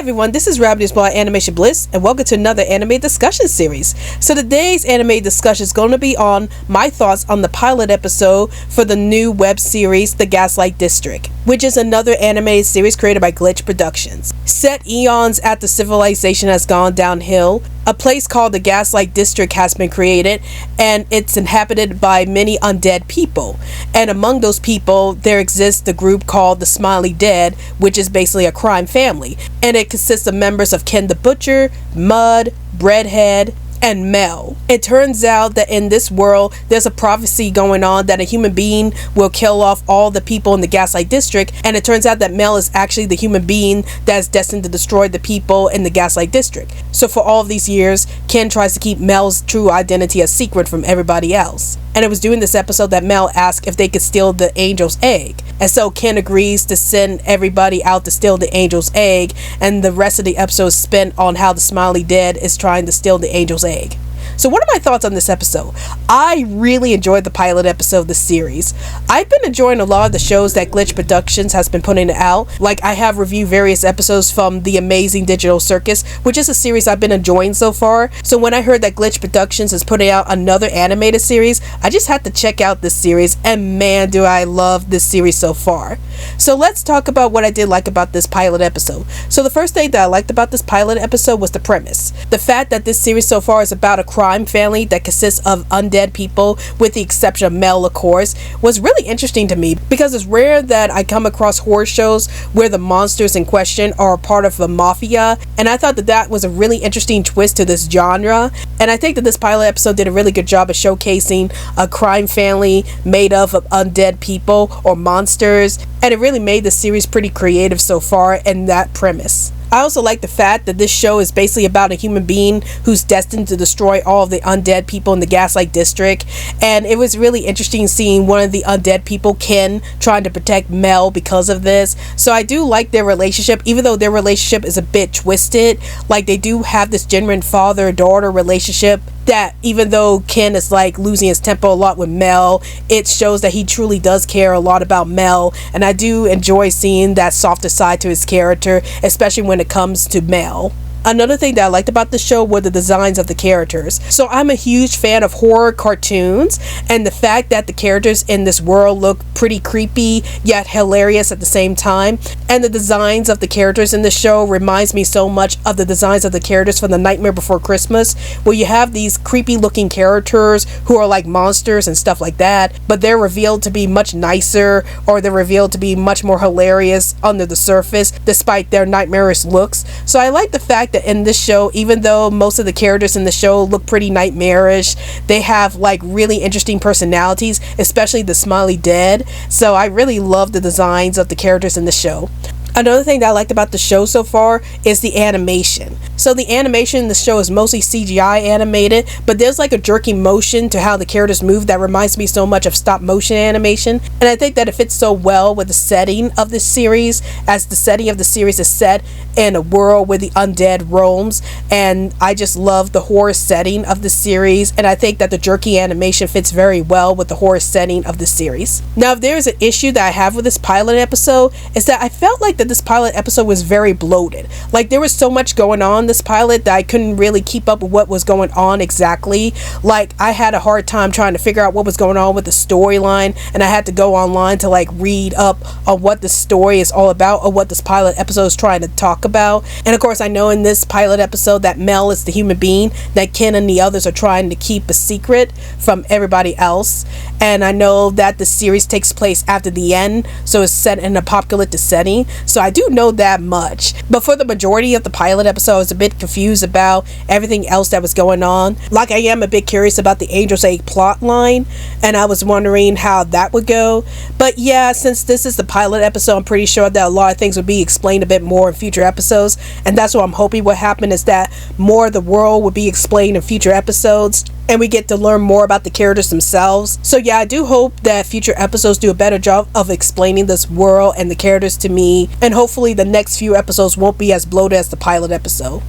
everyone, this is Rabbit by Animation Bliss, and welcome to another anime discussion series. So today's anime discussion is going to be on my thoughts on the pilot episode for the new web series, The Gaslight District, which is another animated series created by Glitch Productions. Set eons after civilization has gone downhill, a place called the Gaslight District has been created, and it's inhabited by many undead people. And among those people, there exists the group called the Smiley Dead, which is basically a crime family. And it consists of members of Ken the Butcher, Mud, Breadhead, and Mel. It turns out that in this world, there's a prophecy going on that a human being will kill off all the people in the Gaslight District, and it turns out that Mel is actually the human being that is destined to destroy the people in the Gaslight District. So for all of these years, Ken tries to keep Mel's true identity a secret from everybody else. And it was during this episode that Mel asked if they could steal the angel's egg. And so Ken agrees to send everybody out to steal the angel's egg, and the rest of the episode is spent on how the Smiley Dead is trying to steal the angel's egg. So what are my thoughts on this episode? I really enjoyed the pilot episode of this series. I've been enjoying a lot of the shows that Glitch Productions has been putting out. Like, I have reviewed various episodes from The Amazing Digital Circus, which is a series I've been enjoying so far. So when I heard that Glitch Productions is putting out another animated series, I just had to check out this series, and man, do I love this series so far. So let's talk about what I did like about this pilot episode. So the first thing that I liked about this pilot episode was the premise. The fact that this series so far is about a crime family that consists of undead people, with the exception of Mel, of course, was really interesting to me, because it's rare that I come across horror shows where the monsters in question are a part of a mafia, and I thought that that was a really interesting twist to this genre. And I think that this pilot episode did a really good job of showcasing a crime family made up of undead people or monsters, and it really made the series pretty creative so far in that premise. I also like the fact that this show is basically about a human being who's destined to destroy all of the undead people in the Gaslight District, and it was really interesting seeing one of the undead people, Ken, trying to protect Mel because of this. So I do like their relationship, even though their relationship is a bit twisted. Like, they do have this genuine father-daughter relationship that, even though Ken is like losing his temper a lot with Mel, it shows that he truly does care a lot about Mel, and I do enjoy seeing that softer side to his character, especially when it comes to Mel. Another thing that I liked about the show were the designs of the characters. So I'm a huge fan of horror cartoons, and the fact that the characters in this world look pretty creepy yet hilarious at the same time, and the designs of the characters in the show reminds me so much of the designs of the characters from The Nightmare Before Christmas, where you have these creepy looking characters who are like monsters and stuff like that, but they're revealed to be much nicer, or they're revealed to be much more hilarious under the surface despite their nightmarish looks. So I like the fact that in this show, even though most of the characters in the show look pretty nightmarish, they have like really interesting personalities, especially the Smiley Dead. So I really love the designs of the characters in the show. Another thing that I liked about the show so far is the animation. So the animation in the show is mostly CGI animated, but there's like a jerky motion to how the characters move that reminds me so much of stop motion animation. And I think that it fits so well with the setting of this series, as the setting of the series is set in a world where the undead roams. And I just love the horror setting of the series, and I think that the jerky animation fits very well with the horror setting of the series. Now, if there's an issue that I have with this pilot episode, is that I felt like that this pilot episode was very bloated. Like, there was so much going on in this pilot that I couldn't really keep up with what was going on exactly. Like, I had a hard time trying to figure out what was going on with the storyline, and I had to go online to like read up on what the story is all about, or what this pilot episode is trying to talk about. And of course, I know in this pilot episode that Mel is the human being that Ken and the others are trying to keep a secret from everybody else. And I know that the series takes place after the end, so it's set in an apocalyptic setting. So I do know that much. But for the majority of the pilot episode, I was a bit confused about everything else that was going on. Like, I am a bit curious about the Angel's Egg plot line, and I was wondering how that would go. But yeah, since this is the pilot episode, I'm pretty sure that a lot of things would be explained a bit more in future episodes, and that's what I'm hoping what happened, is that more of the world would be explained in future episodes, and we get to learn more about the characters themselves. So yeah, I do hope that future episodes do a better job of explaining this world and the characters to me, and hopefully the next few episodes won't be as bloated as the pilot episode.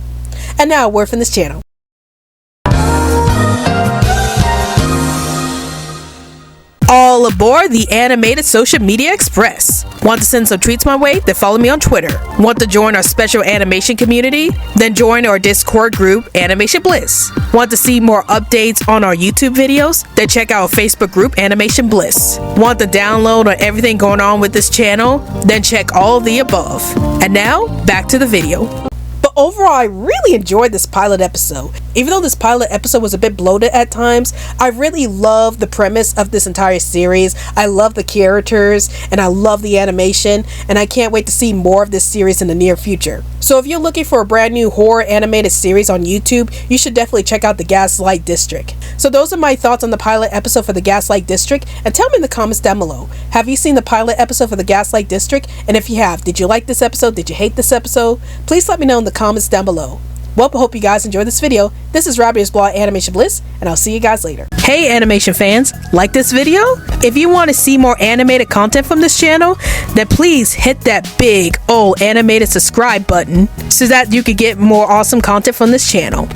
And now, a word from this channel. All aboard the Animated Social Media Express. Want to send some tweets my way? Then follow me on Twitter. Want to join our special animation community? Then join our Discord group, Animation Bliss. Want to see more updates on our YouTube videos? Then check out our Facebook group, Animation Bliss. Want to download on everything going on with this channel? Then check all of the above. And now, back to the video. But overall, I really enjoyed this pilot episode. Even though this pilot episode was a bit bloated at times, I really love the premise of this entire series. I love the characters and I love the animation, and I can't wait to see more of this series in the near future. So if you're looking for a brand new horror animated series on YouTube, you should definitely check out the Gaslight District. So those are my thoughts on the pilot episode for the Gaslight District, and tell me in the comments down below. Have you seen the pilot episode for the Gaslight District? And if you have, did you like this episode? Did you hate this episode? Please let me know in the comments down below. Well, I hope you guys enjoyed this video. This is Robbie's blog, Animation Bliss, and I'll see you guys later. Hey animation fans, like this video? If you want to see more animated content from this channel, then please hit that big old animated subscribe button so that you can get more awesome content from this channel.